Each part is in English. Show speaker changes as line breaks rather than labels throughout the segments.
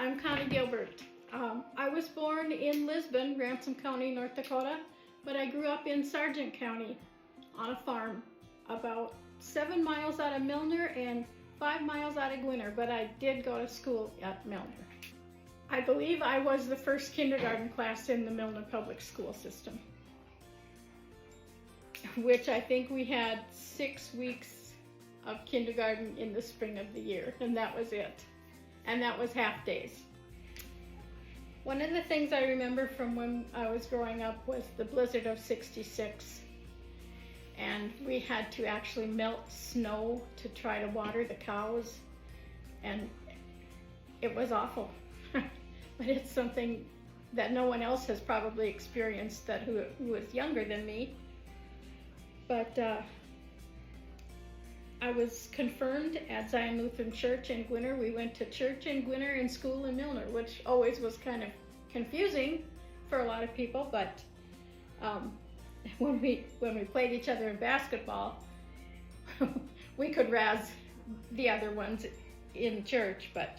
I'm Connie Gilbert. I was born in Lisbon, Ransom County, North Dakota, but I grew up in Sargent County on a farm about 7 miles out of Milner and 5 miles out of Gwinner, but I did go to school at Milner. I believe I was the first kindergarten class in the Milner public school system, which I think we had 6 weeks of kindergarten in the spring of the year, and that was it. And that was half days. One of the things I remember from when I was growing up was the blizzard of '66. And we had to actually melt snow to try to water the cows. And it was awful. But it's something that no one else has probably experienced who was younger than me. But I was confirmed at Zion Lutheran Church in Gwinner. We went to church in Gwinner and school in Milner, which always was kind of confusing for a lot of people. But when we played each other in basketball, we could razz the other ones in church. But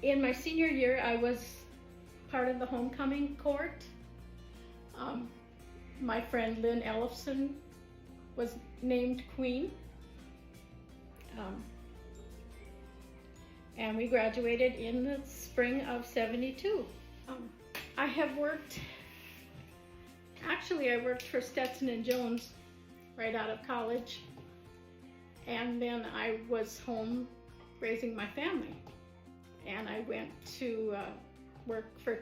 in my senior year, I was part of the homecoming court. My friend Lynn Ellefson was named queen, and we graduated in the spring of '72. I have worked, actually I worked for Stetson and Jones right out of college, and then I was home raising my family, and I went to work for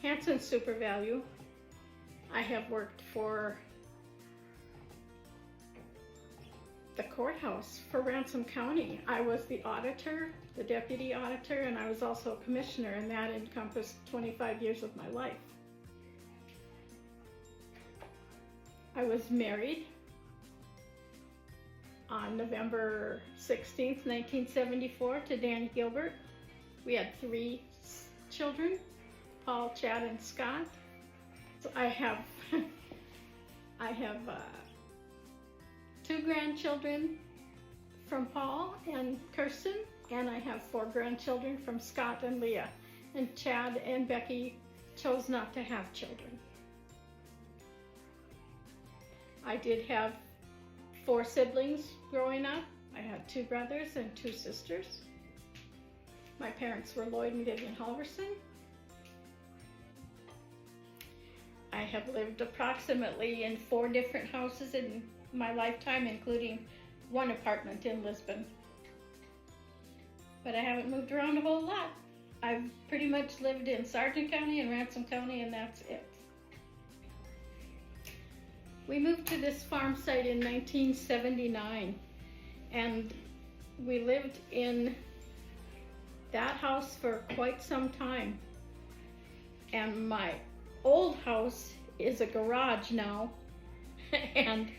Hanson Super Value. I have worked for the courthouse for Ransom County. I was the auditor, the deputy auditor, and I was also a commissioner, and that encompassed 25 years of my life. I was married on November 16th, 1974 to Connie Gilbert. We had 3 children, Paul, Chad, and Scott. So I have 2 grandchildren from Paul and Kirsten, and I have 4 grandchildren from Scott and Leah. And Chad and Becky chose not to have children. I did have 4 siblings growing up. I had 2 brothers and 2 sisters. My parents were Lloyd and Vivian Halverson. I have lived approximately in 4 different houses in my lifetime, including 1 apartment in Lisbon. But I haven't moved around a whole lot. I've pretty much lived in Sargent County and Ransom County, and that's it. We moved to this farm site in 1979, and we lived in that house for quite some time. And my old house is a garage now, and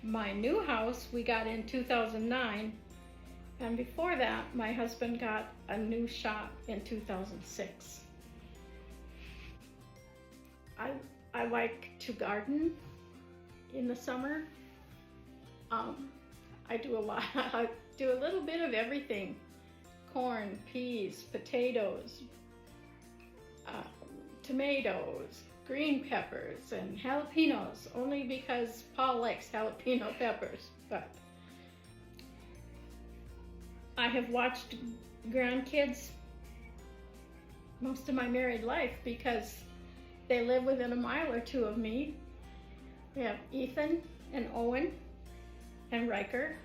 my new house we got in 2009, and before that my husband got a new shop in 2006. I like to garden in the summer. I do I do a little bit of everything: corn, peas, potatoes, tomatoes, green peppers, and jalapenos, only because Paul likes jalapeno peppers. But I have watched grandkids most of my married life because they live within a mile or 2 of me. We have Ethan and Owen and Riker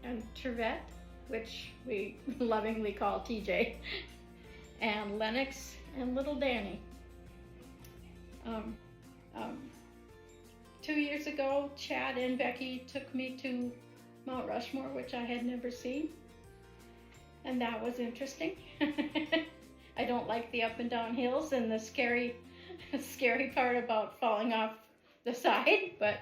and Trevette, which we lovingly call TJ, and Lennox and little Danny. 2 years ago, Chad and Becky took me to Mount Rushmore, which I had never seen, and that was interesting. I don't like the up and down hills and the scary part about falling off the side, but